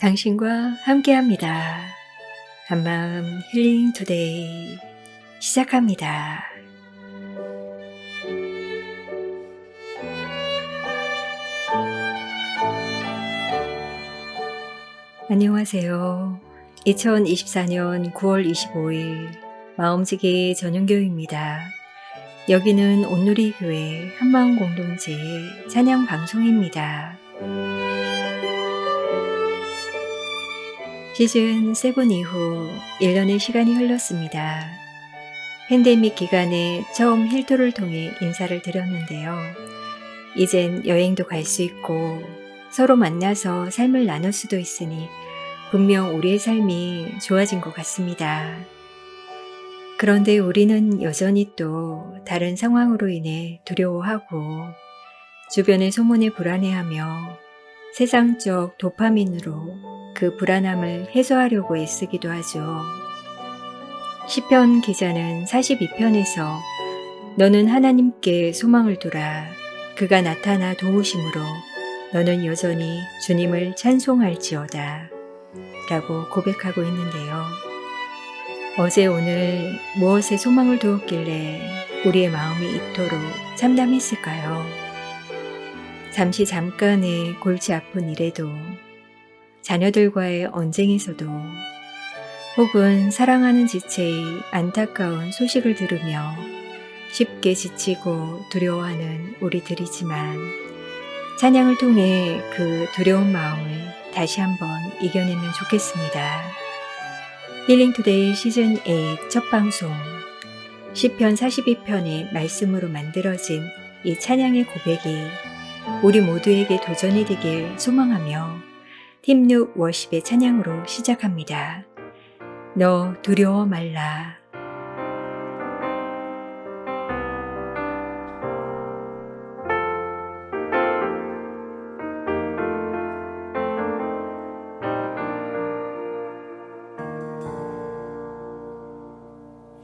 당신과 함께합니다. 한마음 힐링 투데이 시작합니다. 안녕하세요. 2024년 9월 25일 마음지기 전용교회입니다. 여기는 온누리교회 한마음 공동체 찬양 방송입니다. 시즌 7 이후 1년의 시간이 흘렀습니다. 팬데믹 기간에 처음 힐토를 통해 인사를 드렸는데요. 이젠 여행도 갈 수 있고 서로 만나서 삶을 나눌 수도 있으니 분명 우리의 삶이 좋아진 것 같습니다. 그런데 우리는 여전히 또 다른 상황으로 인해 두려워하고 주변의 소문에 불안해하며 세상적 도파민으로 그 불안함을 해소하려고 애쓰기도 하죠. 시편 기자는 42편에서 너는 하나님께 소망을 두라. 그가 나타나 도우심으로 너는 여전히 주님을 찬송할지어다. 라고 고백하고 있는데요. 어제 오늘 무엇에 소망을 두었길래 우리의 마음이 이토록 참담했을까요? 잠깐의 골치 아픈 일에도 자녀들과의 언쟁에서도 혹은 사랑하는 지체의 안타까운 소식을 들으며 쉽게 지치고 두려워하는 우리들이지만 찬양을 통해 그 두려운 마음을 다시 한번 이겨내면 좋겠습니다. 힐링투데이 시즌 8 첫 방송 시편 42편의 말씀으로 만들어진 이 찬양의 고백이 우리 모두에게 도전이 되길 소망하며 팀6 워십의 찬양으로 시작합니다. 너 두려워 말라.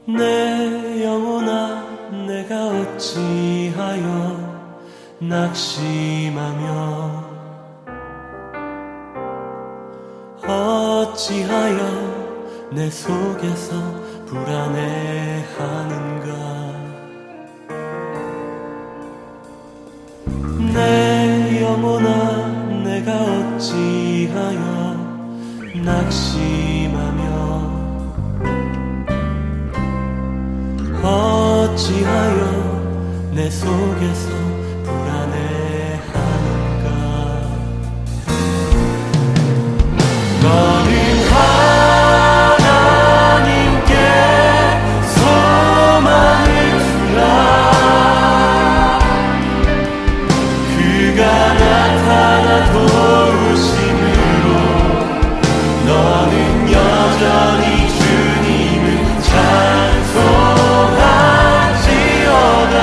내 영혼아 내가 어찌하여 낙심하며 어찌하여 내 속에서 불안해하는가. 내 영혼아 내가 어찌하여 낙심하며 어찌하여 내 속에서 불안해하는가. 너는 하나님께 소망을 두라. 그가 나타나 도우심으로 너는 여전히 주님을 찬송할지어다.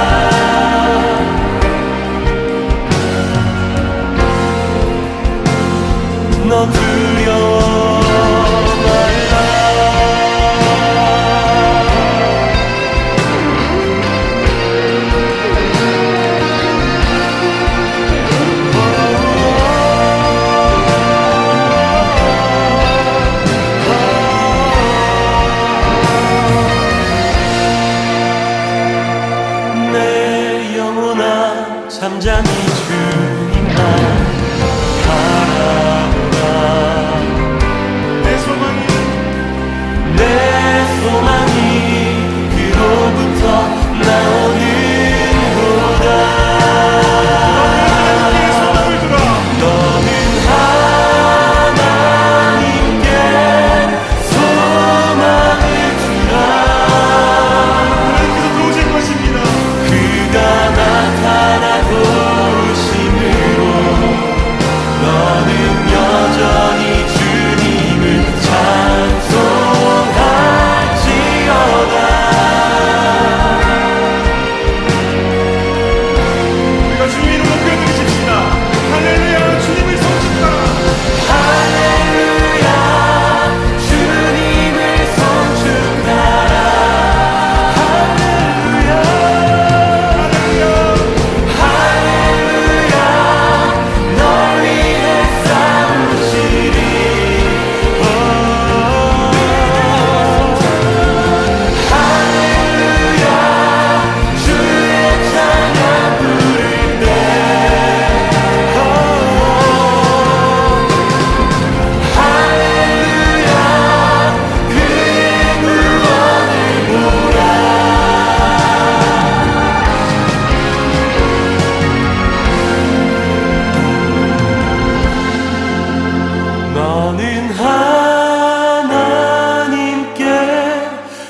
하나님께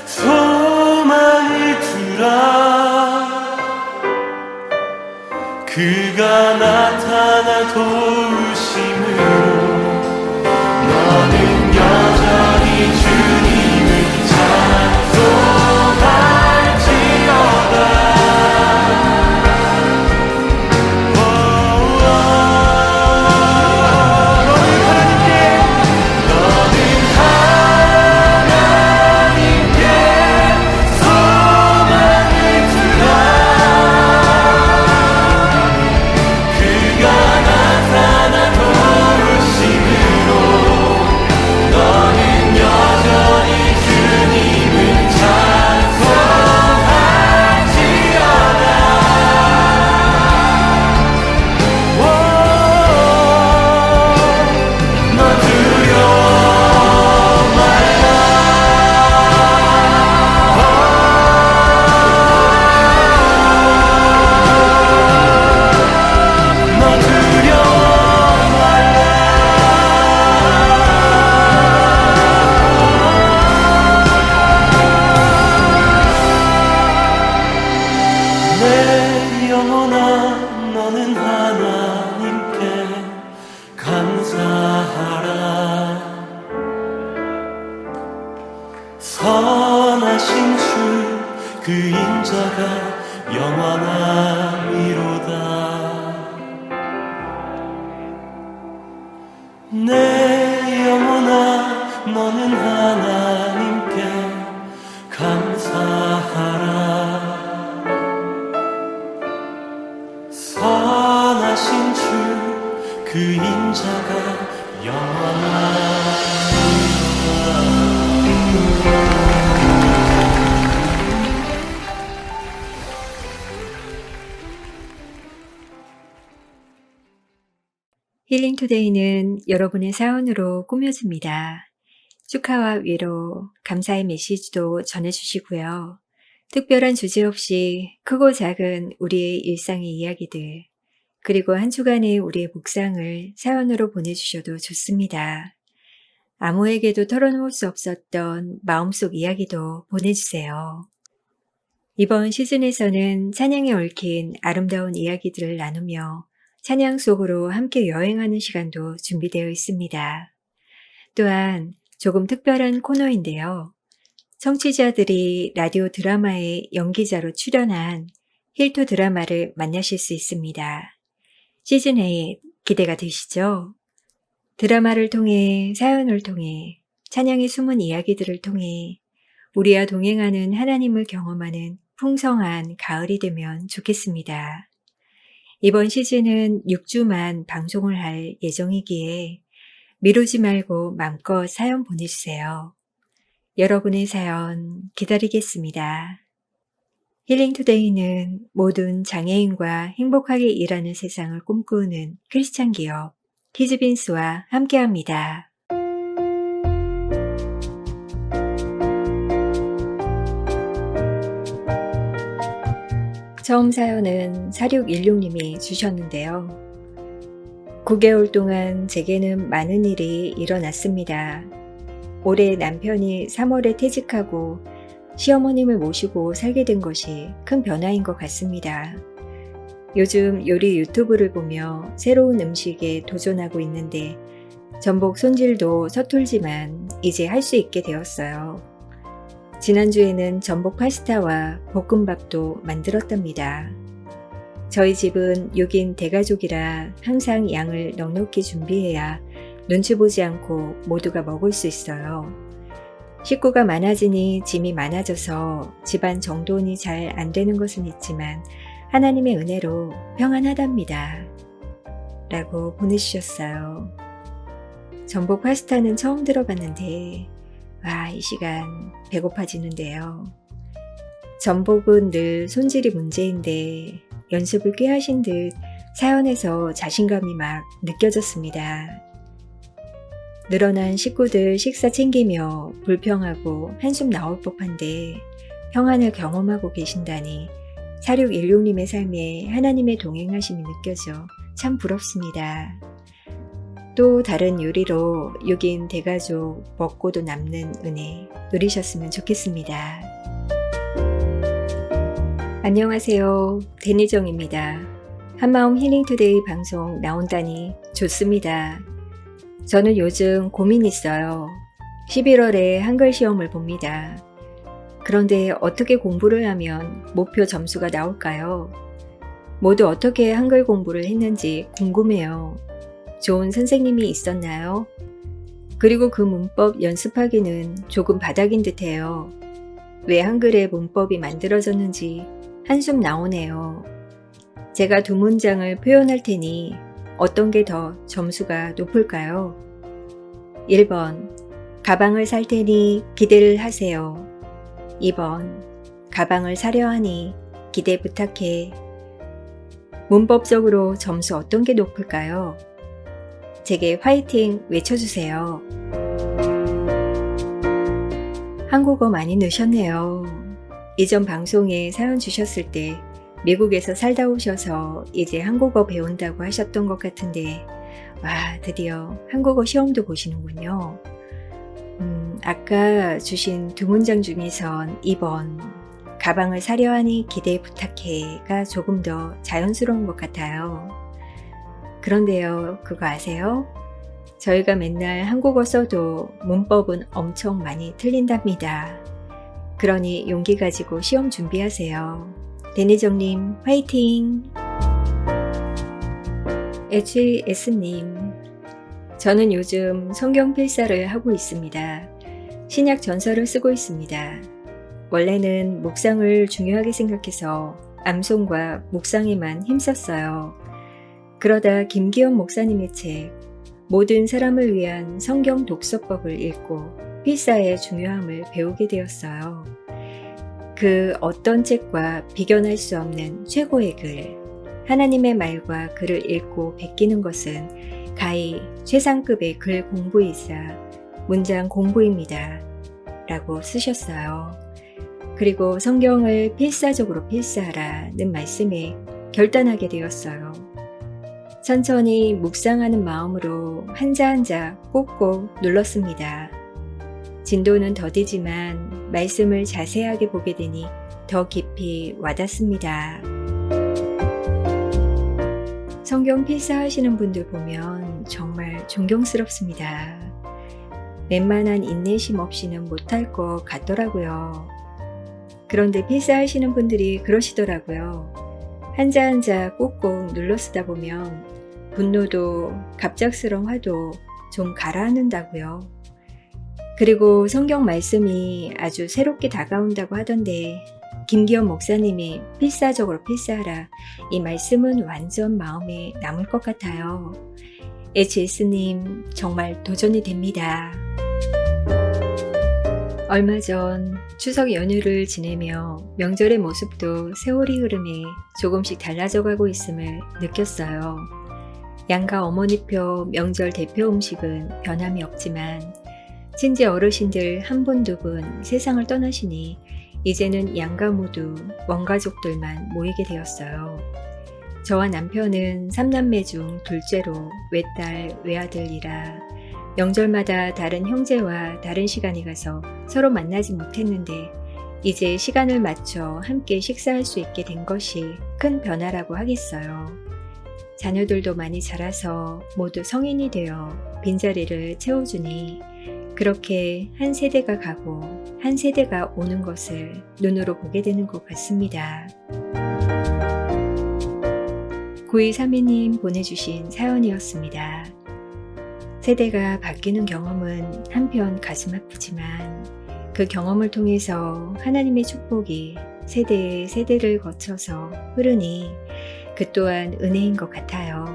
소망을 두라. 그가 나타나 도우심으로 너는 여전히 주님을 찬송할지어다. 내 영혼아 너는 하나님께 감사하라. 선하신 주 그 인자가 영원함이로다. 내 영혼아 너는 하나님께 감사하라. 선하신 주 그 인자가 힐링투데이는 여러분의 사연으로 꾸며집니다. 축하와 위로, 감사의 메시지도 전해주시고요. 특별한 주제 없이 크고 작은 우리의 일상의 이야기들, 그리고 한 주간의 우리의 묵상을 사연으로 보내주셔도 좋습니다. 아무에게도 털어놓을 수 없었던 마음속 이야기도 보내주세요. 이번 시즌에서는 찬양에 얽힌 아름다운 이야기들을 나누며 찬양 속으로 함께 여행하는 시간도 준비되어 있습니다. 또한 조금 특별한 코너인데요. 청취자들이 라디오 드라마의 연기자로 출연한 힐투 드라마를 만나실 수 있습니다. 시즌8 기대가 되시죠? 드라마를 통해, 사연을 통해, 찬양의 숨은 이야기들을 통해 우리와 동행하는 하나님을 경험하는 풍성한 가을이 되면 좋겠습니다. 이번 시즌은 6주만 방송을 할 예정이기에 미루지 말고 마음껏 사연 보내주세요. 여러분의 사연 기다리겠습니다. 힐링투데이는 모든 장애인과 행복하게 일하는 세상을 꿈꾸는 크리스찬 기업 키즈빈스와 함께합니다. 처음 사연은 4616님이 주셨는데요. 9개월 동안 제게는 많은 일이 일어났습니다. 올해 남편이 3월에 퇴직하고 시어머님을 모시고 살게 된 것이 큰 변화인 것 같습니다. 요즘 요리 유튜브를 보며 새로운 음식에 도전하고 있는데 전복 손질도 서툴지만 이제 할 수 있게 되었어요. 지난주에는 전복 파스타와 볶음밥도 만들었답니다. 저희 집은 6인 대가족이라 항상 양을 넉넉히 준비해야 눈치 보지 않고 모두가 먹을 수 있어요. 식구가 많아지니 짐이 많아져서 집안 정돈이 잘 안 되는 것은 있지만 하나님의 은혜로 평안하답니다. 라고 보내주셨어요. 전복 파스타는 처음 들어봤는데 이 시간 배고파지는데요. 전복은 늘 손질이 문제인데 연습을 꽤 하신 듯 사연에서 자신감이 막 느껴졌습니다. 늘어난 식구들 식사 챙기며 불평하고 한숨 나올 법한데 평안을 경험하고 계신다니 4616님의 삶에 하나님의 동행하심이 느껴져 참 부럽습니다. 또 다른 요리로 6인 대가족 먹고도 남는 은혜 누리셨으면 좋겠습니다. 안녕하세요. 데니정입니다. 한마음 힐링투데이 방송 나온다니 좋습니다. 저는 요즘 고민 있어요. 11월에 한글 시험을 봅니다. 그런데 어떻게 공부를 하면 목표 점수가 나올까요? 모두 어떻게 한글 공부를 했는지 궁금해요. 좋은 선생님이 있었나요? 그리고 그 문법 연습하기는 조금 바닥인 듯해요. 왜 한글의 문법이 만들어졌는지 한숨 나오네요. 제가 두 문장을 표현할 테니 어떤 게 더 점수가 높을까요? 1번, 가방을 살 테니 기대를 하세요. 2번, 가방을 사려 하니 기대 부탁해. 문법적으로 점수 어떤 게 높을까요? 제게 화이팅 외쳐주세요. 한국어 많이 느셨네요. 이전 방송에 사연 주셨을 때 미국에서 살다 오셔서 이제 한국어 배운다고 하셨던 것 같은데, 와, 드디어 한국어 시험도 보시는군요. 아까 주신 두 문장 중에선 2번, 가방을 사려 하니 기대 부탁해가 조금 더 자연스러운 것 같아요. 그런데요, 그거 아세요? 저희가 맨날 한국어 써도 문법은 엄청 많이 틀린답니다. 그러니 용기 가지고 시험 준비하세요. 데니정님 화이팅! HS님, 저는 요즘 성경 필사를 하고 있습니다. 신약 전서를 쓰고 있습니다. 원래는 묵상을 중요하게 생각해서 암송과 묵상에만 힘썼어요. 그러다 김기현 목사님의 책 모든 사람을 위한 성경 독서법을 읽고 필사의 중요함을 배우게 되었어요. 그 어떤 책과 비견할 수 없는 최고의 글, 하나님의 말과 글을 읽고 베끼는 것은 가히 최상급의 글 공부이자 문장 공부입니다. 라고 쓰셨어요. 그리고 성경을 필사적으로 필사하라는 말씀에 결단하게 되었어요. 천천히 묵상하는 마음으로 한자 한자 꼭꼭 눌렀습니다. 진도는 더디지만 말씀을 자세하게 보게 되니 더 깊이 와닿습니다. 성경 필사하시는 분들 보면 정말 존경스럽습니다. 웬만한 인내심 없이는 못할 것 같더라고요. 그런데 필사하시는 분들이 그러시더라고요. 한자 한자 꼭꼭 눌러 쓰다 보면 분노도 갑작스러운 화도 좀 가라앉는다고요. 그리고 성경 말씀이 아주 새롭게 다가온다고 하던데 김기현 목사님이 필사적으로 필사하라, 이 말씀은 완전 마음에 남을 것 같아요. HS님 정말 도전이 됩니다. 얼마 전 추석 연휴를 지내며 명절의 모습도 세월이 흐름에 조금씩 달라져 가고 있음을 느꼈어요. 양가 어머니표 명절 대표 음식은 변함이 없지만 친지 어르신들 한 분 두 분 세상을 떠나시니 이제는 양가 모두 원가족들만 모이게 되었어요. 저와 남편은 3남매 중 둘째로 외딸 외아들이라 명절마다 다른 형제와 다른 시간에 가서 서로 만나지 못했는데 이제 시간을 맞춰 함께 식사할 수 있게 된 것이 큰 변화라고 하겠어요. 자녀들도 많이 자라서 모두 성인이 되어 빈자리를 채워주니 그렇게 한 세대가 가고 한 세대가 오는 것을 눈으로 보게 되는 것 같습니다. 9232님 보내주신 사연이었습니다. 세대가 바뀌는 경험은 한편 가슴 아프지만 그 경험을 통해서 하나님의 축복이 세대의 세대를 거쳐서 흐르니 그 또한 은혜인 것 같아요.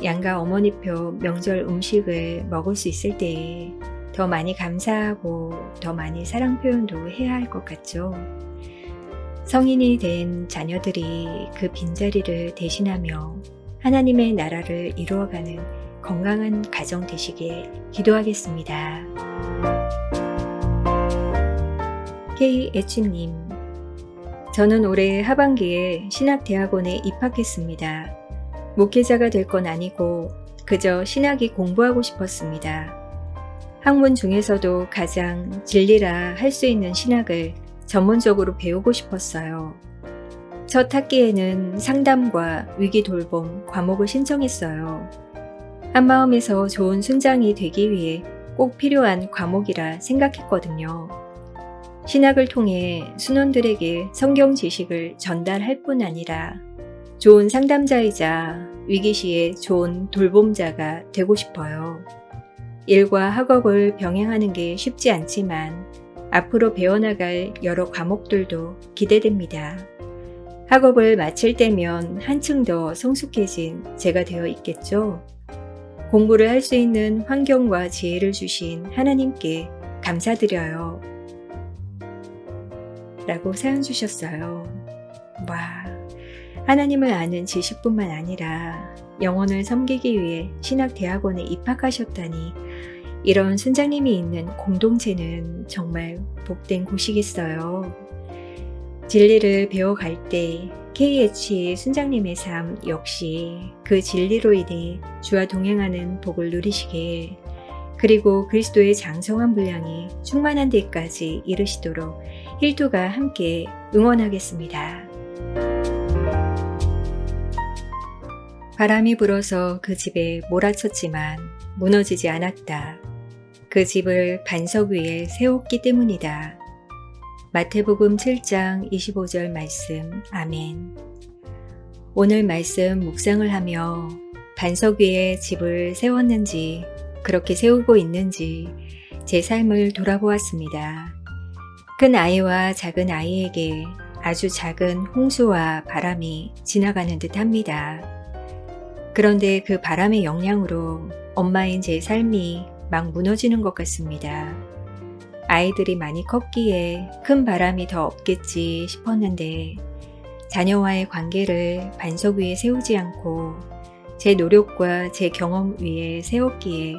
양가 어머니표 명절 음식을 먹을 수 있을 때에 더 많이 감사하고 더 많이 사랑 표현도 해야 할 것 같죠. 성인이 된 자녀들이 그 빈자리를 대신하며 하나님의 나라를 이루어가는 건강한 가정 되시길 기도하겠습니다. KH님, 저는 올해 하반기에 신학대학원에 입학했습니다. 목회자가 될 건 아니고 그저 신학이 공부하고 싶었습니다. 학문 중에서도 가장 진리라 할 수 있는 신학을 전문적으로 배우고 싶었어요. 첫 학기에는 상담과 위기 돌봄 과목을 신청했어요. 한마음에서 좋은 순장이 되기 위해 꼭 필요한 과목이라 생각했거든요. 신학을 통해 순원들에게 성경 지식을 전달할 뿐 아니라 좋은 상담자이자 위기시에 좋은 돌봄자가 되고 싶어요. 일과 학업을 병행하는 게 쉽지 않지만 앞으로 배워나갈 여러 과목들도 기대됩니다. 학업을 마칠 때면 한층 더 성숙해진 제가 되어 있겠죠? 공부를 할 수 있는 환경과 지혜를 주신 하나님께 감사드려요. 라고 사연 주셨어요. 와, 하나님을 아는 지식뿐만 아니라 영혼을 섬기기 위해 신학대학원에 입학하셨다니 이런 순장님이 있는 공동체는 정말 복된 곳이겠어요. 진리를 배워갈 때 KH 순장님의 삶 역시 그 진리로 인해 주와 동행하는 복을 누리시길, 그리고 그리스도의 장성한 분량이 충만한 데까지 이르시도록 힐투가 함께 응원하겠습니다. 바람이 불어서 그 집에 몰아쳤지만 무너지지 않았다. 그 집을 반석 위에 세웠기 때문이다. 마태복음 7장 25절 말씀. 아멘. 오늘 말씀 묵상을 하며 반석 위에 집을 세웠는지 그렇게 세우고 있는지 제 삶을 돌아보았습니다. 큰 아이와 작은 아이에게 아주 작은 홍수와 바람이 지나가는 듯 합니다. 그런데 그 바람의 영향으로 엄마인 제 삶이 막 무너지는 것 같습니다. 아이들이 많이 컸기에 큰 바람이 더 없겠지 싶었는데 자녀와의 관계를 반석 위에 세우지 않고 제 노력과 제 경험 위에 세웠기에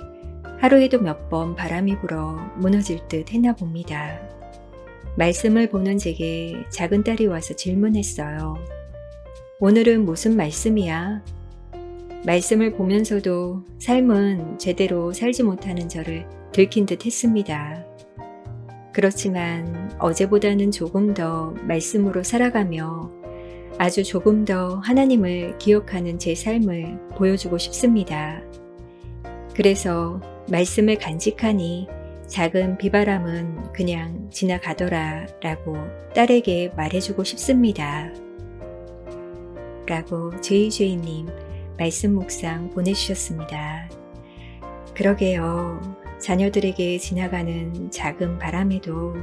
하루에도 몇 번 바람이 불어 무너질 듯 했나 봅니다. 말씀을 보는 제게 작은 딸이 와서 질문했어요. 오늘은 무슨 말씀이야? 말씀을 보면서도 삶은 제대로 살지 못하는 저를 들킨 듯 했습니다. 그렇지만 어제보다는 조금 더 말씀으로 살아가며 아주 조금 더 하나님을 기억하는 제 삶을 보여주고 싶습니다. 그래서 말씀을 간직하니 작은 비바람은 그냥 지나가더라 라고 딸에게 말해주고 싶습니다. 라고 제이제이님 말씀 묵상 보내주셨습니다. 그러게요. 자녀들에게 지나가는 작은 바람에도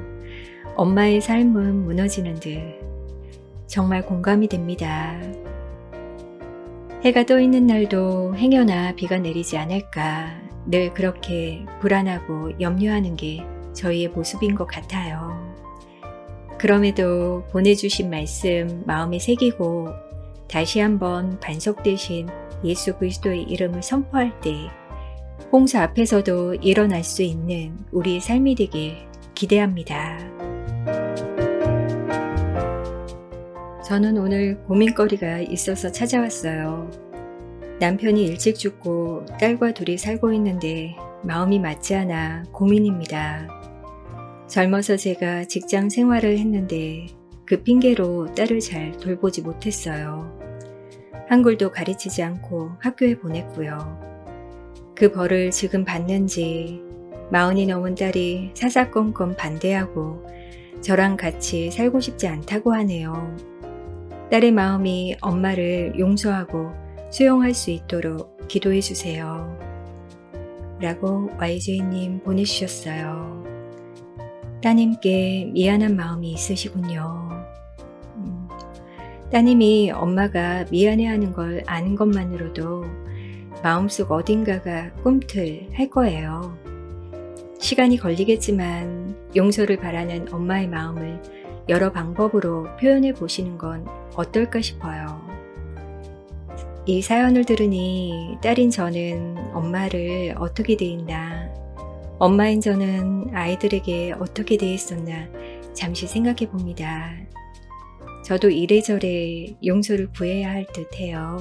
엄마의 삶은 무너지는 듯 정말 공감이 됩니다. 해가 떠 있는 날도 행여나 비가 내리지 않을까 늘 그렇게 불안하고 염려하는 게 저희의 모습인 것 같아요. 그럼에도 보내주신 말씀 마음에 새기고 다시 한번 반석 대신 예수 그리스도의 이름을 선포할 때 홍수 앞에서도 일어날 수 있는 우리의 삶이 되길 기대합니다. 저는 오늘 고민거리가 있어서 찾아왔어요. 남편이 일찍 죽고 딸과 둘이 살고 있는데 마음이 맞지 않아 고민입니다. 젊어서 제가 직장 생활을 했는데 그 핑계로 딸을 잘 돌보지 못했어요. 한글도 가르치지 않고 학교에 보냈고요. 그 벌을 지금 받는지 40이 넘은 딸이 사사건건 반대하고 저랑 같이 살고 싶지 않다고 하네요. 딸의 마음이 엄마를 용서하고 수용할 수 있도록 기도해 주세요. 라고 YJ님 보내주셨어요. 따님께 미안한 마음이 있으시군요. 따님이 엄마가 미안해하는 걸 아는 것만으로도 마음속 어딘가가 꿈틀할 거예요. 시간이 걸리겠지만 용서를 바라는 엄마의 마음을 여러 방법으로 표현해 보시는 건 어떨까 싶어요. 이 사연을 들으니 딸인 저는 엄마를 어떻게 대했나, 엄마인 저는 아이들에게 어떻게 대했었나 잠시 생각해 봅니다. 저도 이래저래 용서를 구해야 할 듯 해요.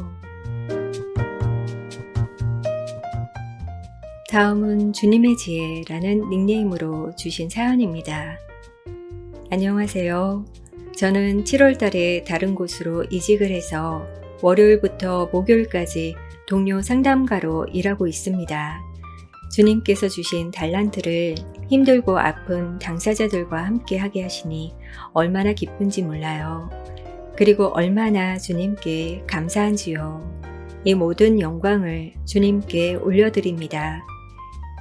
다음은 주님의 지혜라는 닉네임으로 주신 사연입니다. 안녕하세요. 저는 7월 달에 다른 곳으로 이직을 해서 월요일부터 목요일까지 동료 상담가로 일하고 있습니다. 주님께서 주신 달란트를 힘들고 아픈 당사자들과 함께 하게 하시니 얼마나 기쁜지 몰라요. 그리고 얼마나 주님께 감사한지요. 이 모든 영광을 주님께 올려드립니다.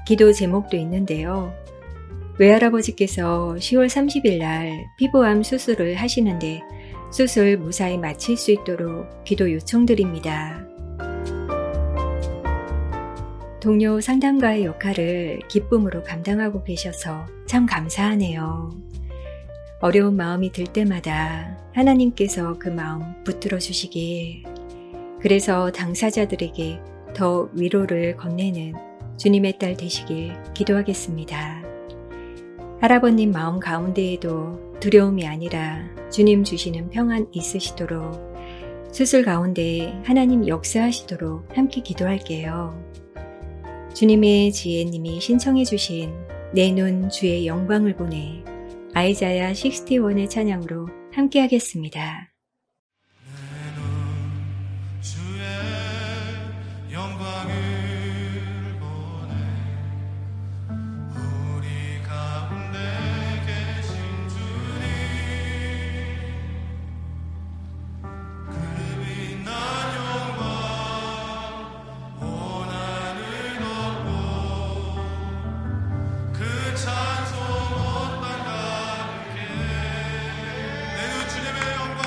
기도 제목도 있는데요. 외할아버지께서 10월 30일 날 피부암 수술을 하시는데 수술 무사히 마칠 수 있도록 기도 요청드립니다. 동료 상담가의 역할을 기쁨으로 감당하고 계셔서 참 감사하네요. 어려운 마음이 들 때마다 하나님께서 그 마음 붙들어 주시길, 그래서 당사자들에게 더 위로를 건네는 주님의 딸 되시길 기도하겠습니다. 할아버님 마음 가운데에도 두려움이 아니라 주님 주시는 평안 있으시도록, 수술 가운데 하나님 역사하시도록 함께 기도할게요. 주님의 지혜님이 신청해 주신 내 눈 주의 영광을 보내, 아이자야 61의 찬양으로 함께 하겠습니다. 주의 영광을 보내 우리 가운데 계신 주님 그 빛난 영광 온 하늘 덮고 그 찬송 온 땅 가득해 내 눈 주님의 영광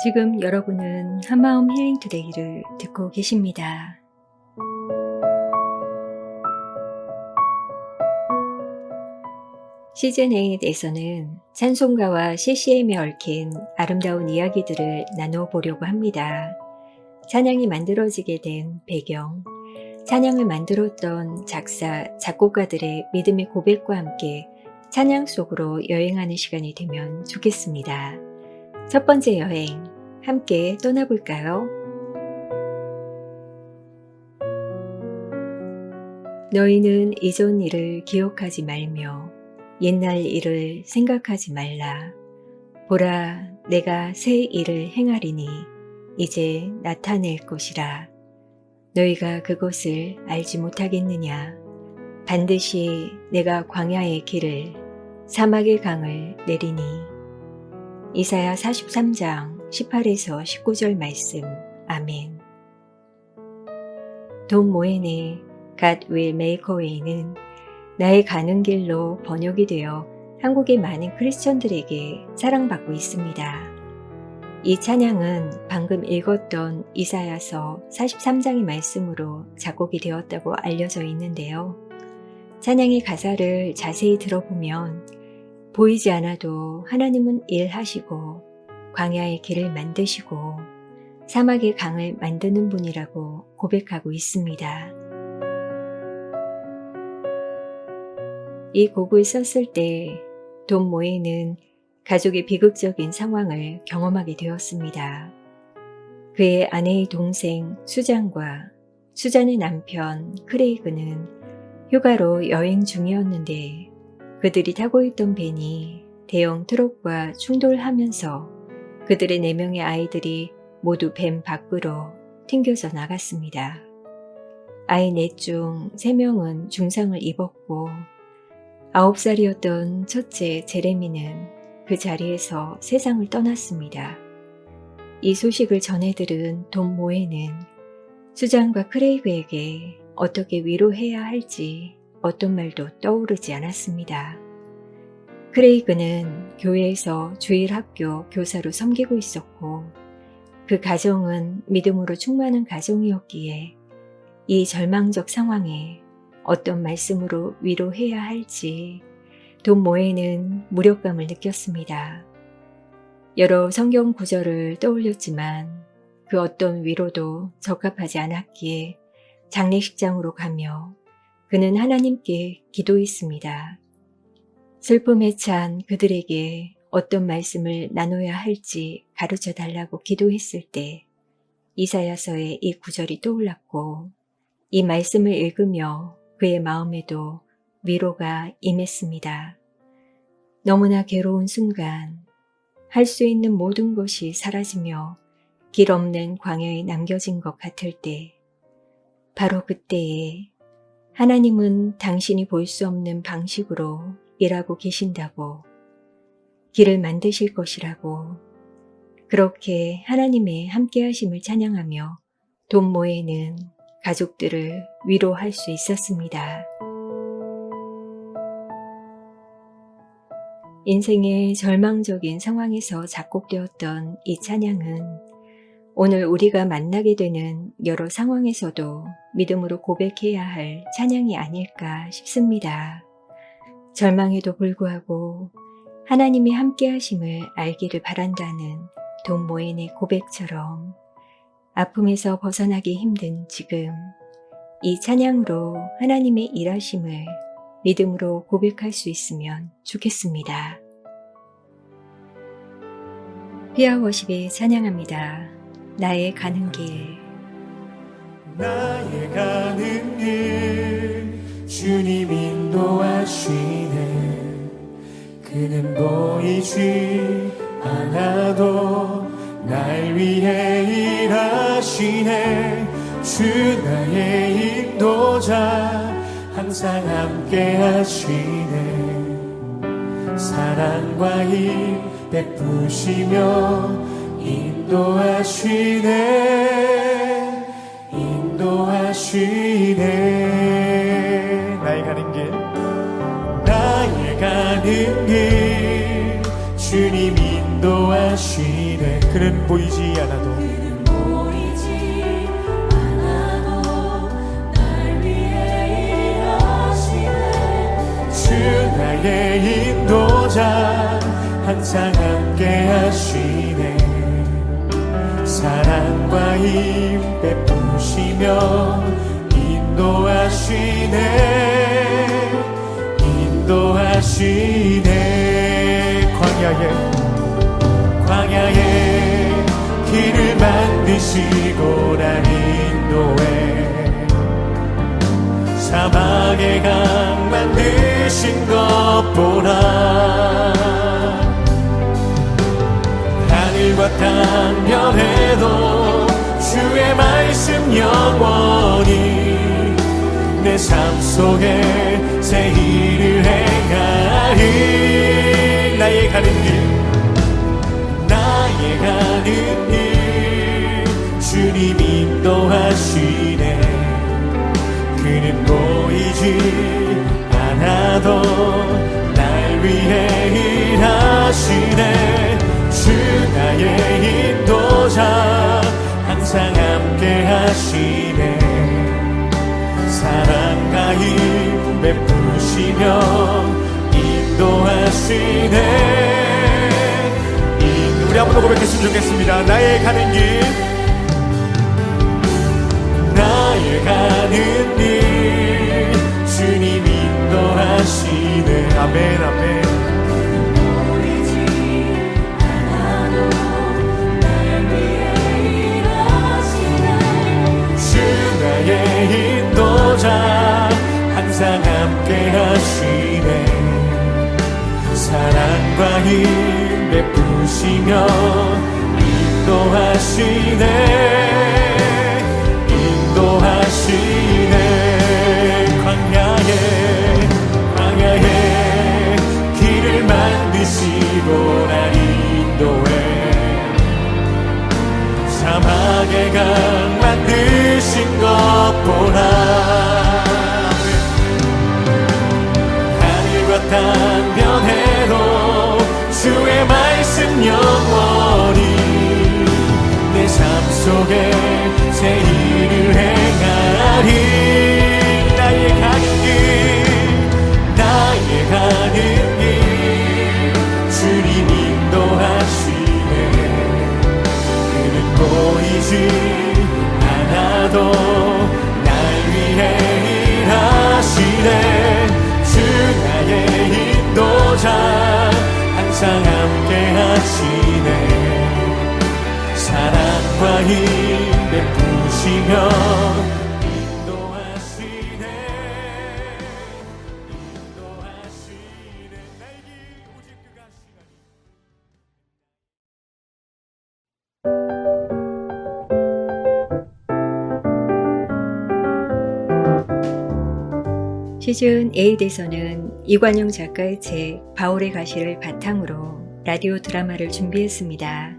지금 여러분은 한마음 힐링 투데이를 듣고 계십니다. 시즌 8에서는 찬송가와 CCM에 얽힌 아름다운 이야기들을 나눠 보려고 합니다. 찬양이 만들어지게 된 배경, 찬양을 만들었던 작사, 작곡가들의 믿음의 고백과 함께 찬양 속으로 여행하는 시간이 되면 좋겠습니다. 첫 번째 여행, 함께 떠나볼까요? 너희는 이전 일을 기억하지 말며 옛날 일을 생각하지 말라. 보라, 내가 새 일을 행하리니 이제 나타낼 것이라. 너희가 그것을 알지 못하겠느냐? 반드시 내가 광야의 길을, 사막의 강을 내리니. 이사야 43장 18에서 19절 말씀. 아멘. 돈 모엔의 God will make a way는 나의 가는 길로 번역이 되어 한국의 많은 크리스천들에게 사랑받고 있습니다. 이 찬양은 방금 읽었던 이사야서 43장의 말씀으로 작곡이 되었다고 알려져 있는데요. 찬양의 가사를 자세히 들어보면 보이지 않아도 하나님은 일하시고 광야의 길을 만드시고 사막의 강을 만드는 분이라고 고백하고 있습니다. 이 곡을 썼을 때 돈 모에는 가족의 비극적인 상황을 경험하게 되었습니다. 그의 아내의 동생 수잔과 수잔의 남편 크레이그는 휴가로 여행 중이었는데 그들이 타고 있던 벤이 대형 트럭과 충돌하면서 그들의 4명의 아이들이 모두 벤 밖으로 튕겨져 나갔습니다. 아이 4 중 3명은 중상을 입었고 9살이었던 첫째 제레미는 그 자리에서 세상을 떠났습니다. 이 소식을 전해 들은 돈 모에는 수잔과 크레이그에게 어떻게 위로해야 할지 어떤 말도 떠오르지 않았습니다. 크레이그는 교회에서 주일학교 교사로 섬기고 있었고 그 가정은 믿음으로 충만한 가정이었기에 이 절망적 상황에 어떤 말씀으로 위로해야 할지 돈 모에는 무력감을 느꼈습니다. 여러 성경 구절을 떠올렸지만 그 어떤 위로도 적합하지 않았기에 장례식장으로 가며 그는 하나님께 기도했습니다. 슬픔에 찬 그들에게 어떤 말씀을 나눠야 할지 가르쳐 달라고 기도했을 때 이사야서의 이 구절이 떠올랐고 이 말씀을 읽으며 그의 마음에도 위로가 임했습니다. 너무나 괴로운 순간, 할 수 있는 모든 것이 사라지며 길 없는 광야에 남겨진 것 같을 때, 바로 그때에 하나님은 당신이 볼 수 없는 방식으로 일하고 계신다고, 길을 만드실 것이라고, 그렇게 하나님의 함께하심을 찬양하며 돈 모에는 가족들을 위로할 수 있었습니다. 인생의 절망적인 상황에서 작곡되었던 이 찬양은 오늘 우리가 만나게 되는 여러 상황에서도 믿음으로 고백해야 할 찬양이 아닐까 싶습니다. 절망에도 불구하고 하나님이 함께하심을 알기를 바란다는 돈 모엔의 고백처럼 아픔에서 벗어나기 힘든 지금 이 찬양으로 하나님의 일하심을 믿음으로 고백할 수 있으면 좋겠습니다. 피아워십이 찬양합니다. 나의 가는 길. 나의 가는 길 주님 인도하시네. 그는 보이지 않아도 날 위해 일하시네. 주 나의 인도자 항상 함께 하시네. 사랑과 힘 베푸시며 인도하시네. 인도하시네. 나의 가는 길, 나의 가는 길 주님 인도하시네. 그는 보이지 않아도 날 위해 일하시네. 주 나의 인도자 항상 함께 하시네. 사랑과 힘 베푸시며 인도하시네. 인도하시네. 광야에 길을 만드시고 날 인도해. 사막에 강 만드신 것 보라. 하늘과 땅 변해도 주의 말씀 영원히 내 삶 속에 새 일을 행하리. 나의 가는 길 주님 인도하시네. 그는 보이지 않아도 날 위해 일하시네. 주 나의 인도자 항상 함께 하시네. 사랑과 힘 베푸시며 인도하시네. 우리 한번 고백했으면 좋겠습니다. 나의 가는 길 주님 인도하시네. 아멘 아멘. 보이지 않아도 날 위해 일하시네. 주 나의 인도자 항상 함께 하시네. 사랑과 힘 베푸시며 인도하시네. 인도하시네. 광야에 길을 만드시고 날 인도해. 사막에 강 만드신 것 보라. 하늘과 땅 변해도 주의 말씀 영원히 내 삶 속에 새 일을 행하리. 나의 가는 길 주님 인도하시네. 그는 보이지 않아도 날 위해 일하시네. 주 나의 인도자 항상 함께 하시네. 사랑과 힘 베푸시며 인도하시네. 나의 길 오직 그가 하시나니. 시즌 8에서는 이관영 작가의 책 바울의 가시를 바탕으로 라디오 드라마를 준비했습니다.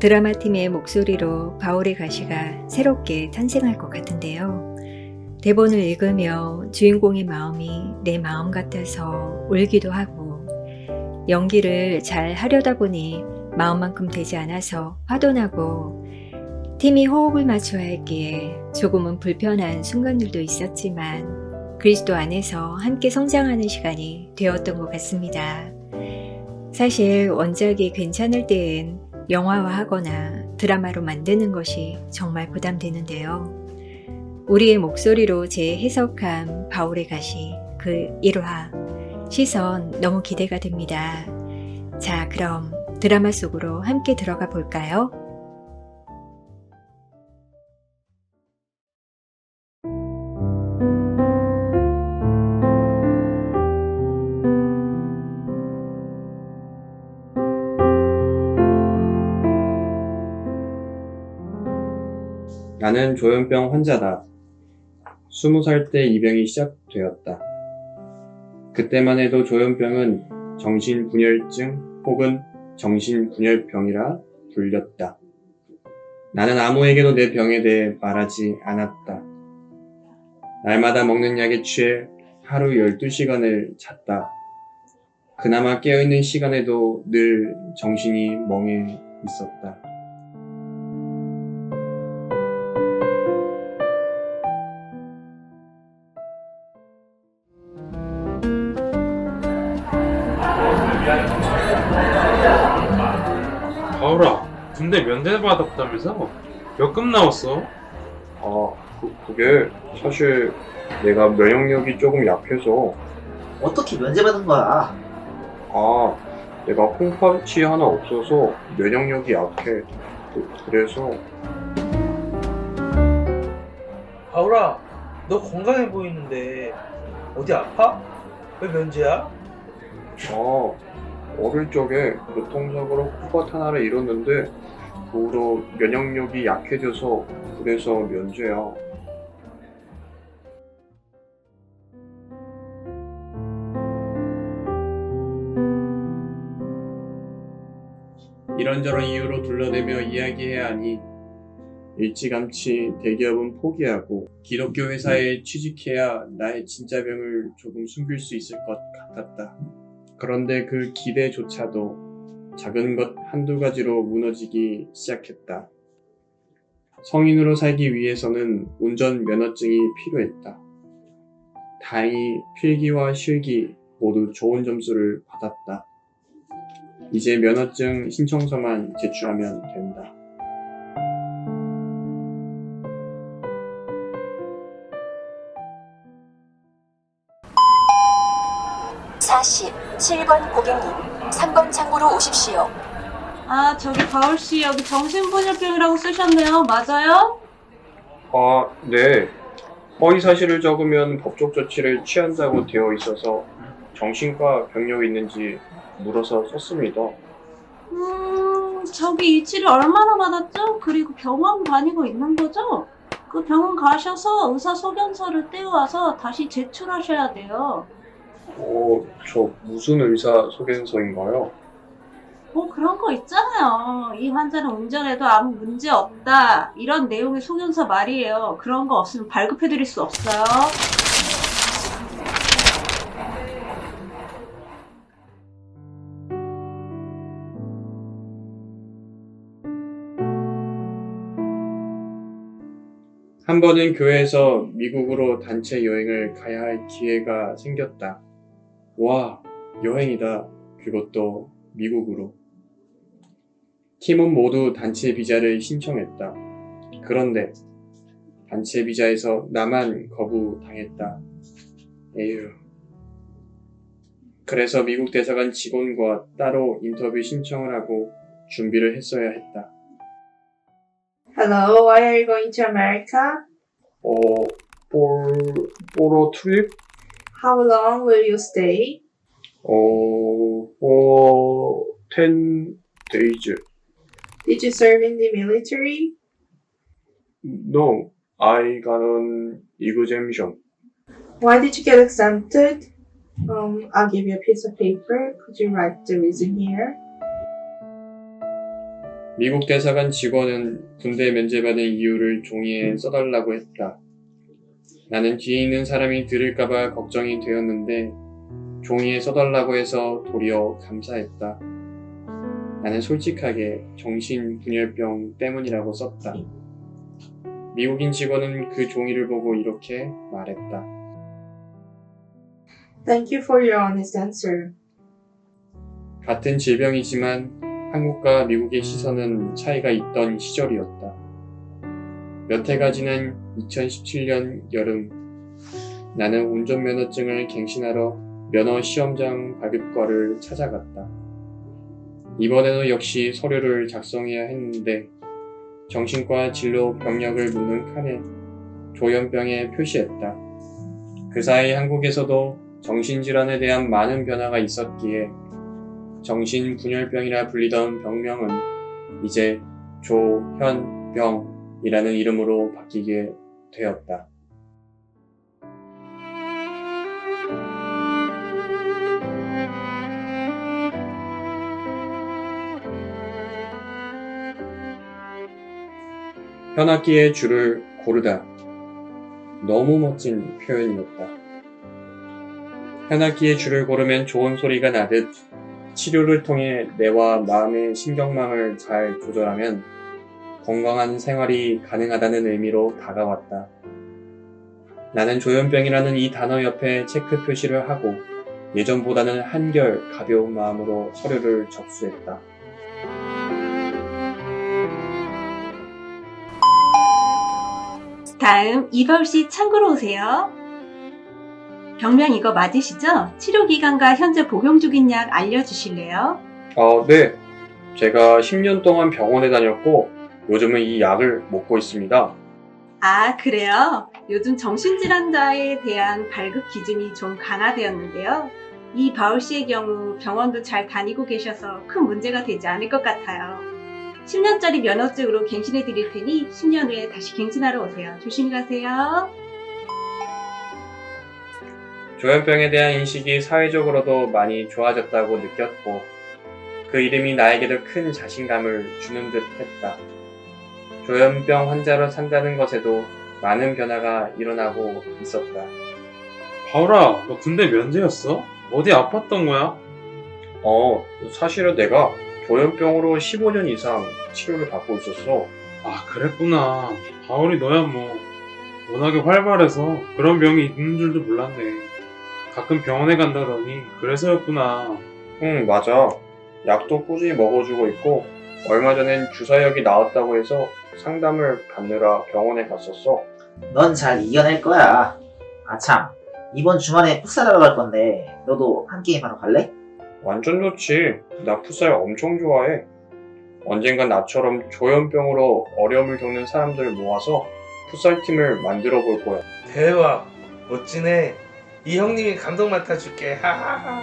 드라마 팀의 목소리로 바울의 가시가 새롭게 탄생할 것 같은데요. 대본을 읽으며 주인공의 마음이 내 마음 같아서 울기도 하고, 연기를 잘 하려다 보니 마음만큼 되지 않아서 화도 나고, 팀이 호흡을 맞춰야 했기에 조금은 불편한 순간들도 있었지만 그리스도 안에서 함께 성장하는 시간이 되었던 것 같습니다. 사실 원작이 괜찮을 때엔 영화화하거나 드라마로 만드는 것이 정말 부담되는데요. 우리의 목소리로 재해석한 바울의 가시 그 1화 시선 너무 기대가 됩니다. 자, 그럼 드라마 속으로 함께 들어가 볼까요? 나는 조현병 환자다. 20살 때 이 병이 시작되었다. 그때만 해도 조현병은 정신분열증 혹은 정신분열병이라 불렸다. 나는 아무에게도 내 병에 대해 말하지 않았다. 날마다 먹는 약에 취해 하루 12시간을 잤다. 그나마 깨어있는 시간에도 늘 정신이 멍해 있었다. 가오라, 군대 면제 받았다면서? 몇 급 나왔어? 그게 사실 내가 면역력이 조금 약해서 어떻게 면제받은 거야? 내가 콩팥이 하나 없어서 면역력이 약해. 그래서 가오라, 너 건강해 보이는데 어디 아파? 왜 면제야? 어릴 적에 교통사고로 콩팥 하나를 잃었는데 그 후로 면역력이 약해져서 그래서 면제야. 이런저런 이유로 둘러대며 이야기해야 하니 일찌감치 대기업은 포기하고 기독교 회사에 취직해야 나의 진짜 병을 조금 숨길 수 있을 것 같았다. 그런데 그 기대조차도 작은 것 한두 가지로 무너지기 시작했다. 성인으로 살기 위해서는 운전 면허증이 필요했다. 다행히 필기와 실기 모두 좋은 점수를 받았다. 이제 면허증 신청서만 제출하면 된다. 47번 고객님, 3번 창구로 오십시오. 아, 저기 가을씨, 여기 정신분열병이라고 쓰셨네요. 맞아요? 네. 허위 사실을 적으면 법적 조치를 취한다고 되어 있어서 정신과 병력이 있는지 물어서 썼습니다. 저기 이 치료 얼마나 받았죠? 그리고 병원 다니고 있는 거죠? 그 병원 가셔서 의사 소견서를 떼어와서 다시 제출하셔야 돼요. 저 무슨 의사 소견서인가요? 뭐 그런 거 있잖아요. 이 환자는 운전해도 아무 문제 없다. 이런 내용의 소견서 말이에요. 그런 거 없으면 발급해드릴 수 없어요. 한 번은 교회에서 미국으로 단체 여행을 가야 할 기회가 생겼다. 와, 여행이다. 그것도 미국으로. 팀은 모두 단체 비자를 신청했다. 그런데 단체 비자에서 나만 거부당했다. 에휴. 그래서 미국 대사관 직원과 따로 인터뷰 신청을 하고 준비를 했어야 했다. Hello, why are you going to America? for a trip? How long will you stay? for 10 days. Did you serve in the military? No, I got an exemption. Why did you get exempted? I'll give you a piece of paper. Could you write the reason here? 미국 대사관 직원은 군대 면제받은 이유를 종이에 써달라고 했다. 나는 뒤에 있는 사람이 들을까봐 걱정이 되었는데 종이에 써달라고 해서 도리어 감사했다. 나는 솔직하게 정신분열병 때문이라고 썼다. 미국인 직원은 그 종이를 보고 이렇게 말했다. Thank you for your honest answer. 같은 질병이지만 한국과 미국의 시선은 차이가 있던 시절이었다. 몇 해가 지난 2017년 여름, 나는 운전면허증을 갱신하러 면허 시험장 발급과를 찾아갔다. 이번에도 역시 서류를 작성해야 했는데 정신과 진로 병력을 묻는 칸에 조현병에 표시했다. 그 사이 한국에서도 정신질환에 대한 많은 변화가 있었기에 정신분열병이라 불리던 병명은 이제 조현병이라는 이름으로 바뀌게 되었다. 현악기의 줄을 고르다. 너무 멋진 표현이었다. 현악기의 줄을 고르면 좋은 소리가 나듯 치료를 통해 뇌와 마음의 신경망을 잘 조절하면 건강한 생활이 가능하다는 의미로 다가왔다. 나는 조현병이라는 이 단어 옆에 체크 표시를 하고 예전보다는 한결 가벼운 마음으로 서류를 접수했다. 다음 이바울 씨 창구로 오세요. 병명 이거 맞으시죠? 치료 기간과 현재 복용 중인 약 알려주실래요? 네. 제가 10년 동안 병원에 다녔고 요즘은 이 약을 먹고 있습니다. 아, 그래요? 요즘 정신질환자에 대한 발급 기준이 좀 강화되었는데요. 이 바울 씨의 경우 병원도 잘 다니고 계셔서 큰 문제가 되지 않을 것 같아요. 10년짜리 면허증으로 갱신해 드릴 테니 10년 후에 다시 갱신하러 오세요. 조심히 가세요. 조현병에 대한 인식이 사회적으로도 많이 좋아졌다고 느꼈고 그 이름이 나에게도 큰 자신감을 주는 듯 했다. 조현병 환자로 산다는 것에도 많은 변화가 일어나고 있었다. 바울아, 너 군대 면제였어? 어디 아팠던 거야? 사실은 내가 조현병으로 15년 이상 치료를 받고 있었어. 아, 그랬구나. 바울이 너야 뭐 워낙에 활발해서 그런 병이 있는 줄도 몰랐네. 가끔 병원에 간다더니 그래서였구나. 응, 맞아. 약도 꾸준히 먹어주고 있고 얼마 전엔 주사역이 나왔다고 해서 상담을 받느라 병원에 갔었어. 넌 잘 이겨낼 거야. 아참, 이번 주말에 풋살하러 갈 건데 너도 한 게임 하러 갈래? 완전 좋지. 나 풋살 엄청 좋아해. 언젠간 나처럼 조현병으로 어려움을 겪는 사람들을 모아서 풋살팀을 만들어 볼 거야. 대박, 멋지네. 이 형님이 감독 맡아줄게. 하하하.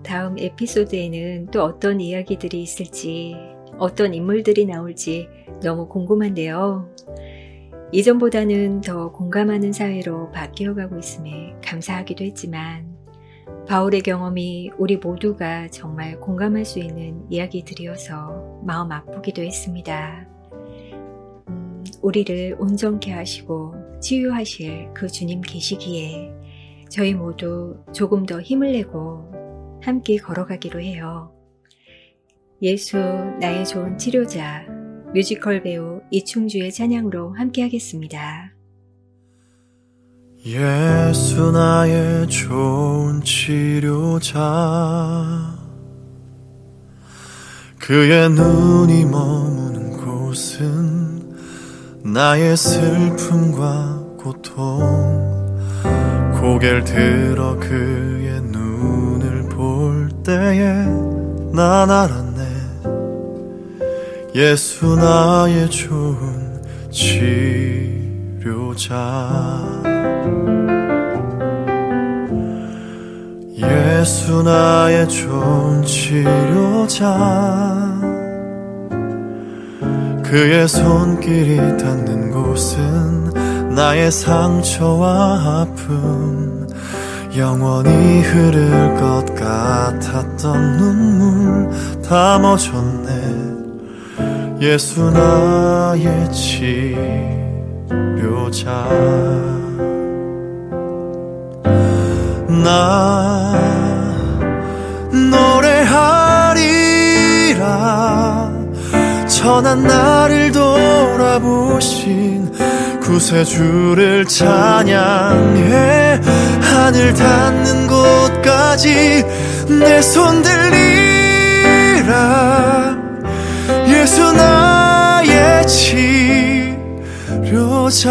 다음 에피소드에는 또 어떤 이야기들이 있을지, 어떤 인물들이 나올지 너무 궁금한데요. 이전보다는 더 공감하는 사회로 바뀌어가고 있음에 감사하기도 했지만 바울의 경험이 우리 모두가 정말 공감할 수 있는 이야기들이어서 마음 아프기도 했습니다. 우리를 온전케 하시고 치유하실 그 주님 계시기에 저희 모두 조금 더 힘을 내고 함께 걸어가기로 해요. 예수 나의 좋은 치료자, 뮤지컬 배우 이충주의 찬양으로 함께 하겠습니다. 예수 나의 좋은 치료자, 그의 눈이 머무는 곳은 나의 슬픔과 고통, 고개를 들어 그의 눈을 볼 때에 난 알았네. 예수 나의 좋은 치료자, 예수 나의 좋은 치료자, 그의 손길이 닿는 곳은 나의 상처와 아픔, 영원히 흐를 것 같았던 눈물 다 멎었네. 예수 나의 치료자, 나 노래하리라. 천한 나를 돌아보신 구세주를 찬양해. 하늘 닿는 곳까지 내 손 들리라. 예수 나의 치료자,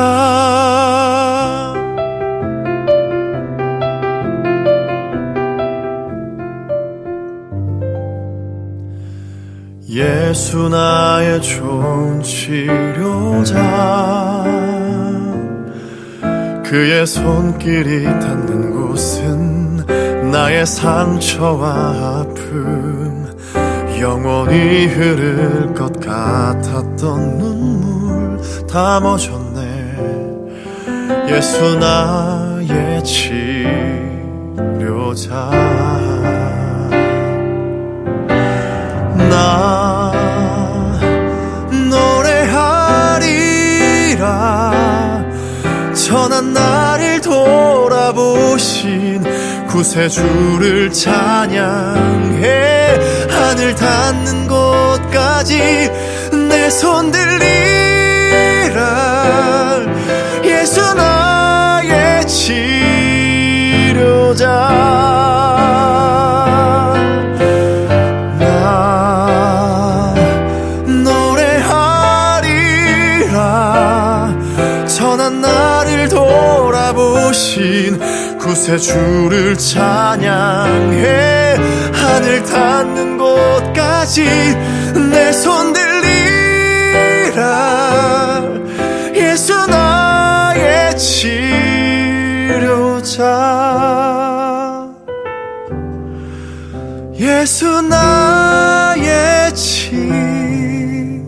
예수 나의 좋은 치료자, 그의 손길이 닿는 곳은 나의 상처와 아픔, 영원히 흐를 것 같았던 눈물 다 멎었네. 예수 나의 치료자, 나 노래하리라. 되신 구세주를 찬양해. 하늘 닿는 곳까지 내 손 들리라. 예수 나의 치료자. 나 노래하리라. 전한 나를 돌아보신 구세주를 찬양해. 하늘 닿는 곳까지 내 손 들리라. 예수 나의 치료자. 예수 나의 치료자.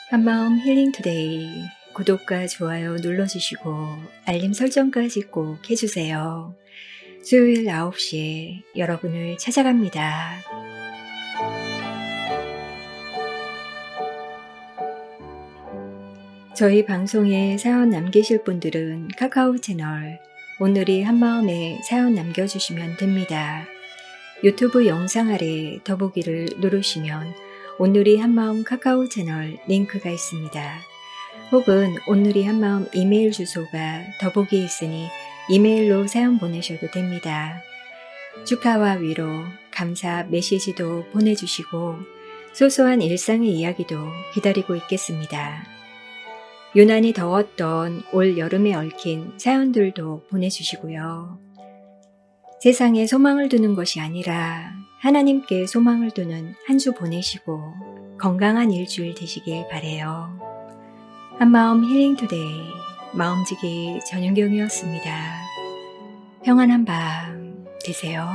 한마음 힐링투데이 구독과 좋아요 눌러주시고 알림 설정까지 꼭 해주세요. 수요일 9시에 여러분을 찾아갑니다. 저희 방송에 사연 남기실 분들은 카카오 채널 오늘이 한마음에 사연 남겨주시면 됩니다. 유튜브 영상 아래 더보기를 누르시면 오늘이 한마음 카카오 채널 링크가 있습니다. 혹은 오늘이 한마음 이메일 주소가 더보기에 있으니 이메일로 사연 보내셔도 됩니다. 축하와 위로, 감사 메시지도 보내주시고 소소한 일상의 이야기도 기다리고 있겠습니다. 유난히 더웠던 올 여름에 얽힌 사연들도 보내주시고요. 세상에 소망을 두는 것이 아니라 하나님께 소망을 두는 한 주 보내시고 건강한 일주일 되시길 바래요. 한마음 힐링투데이 마음지기 전윤경이었습니다. 평안한 밤 되세요.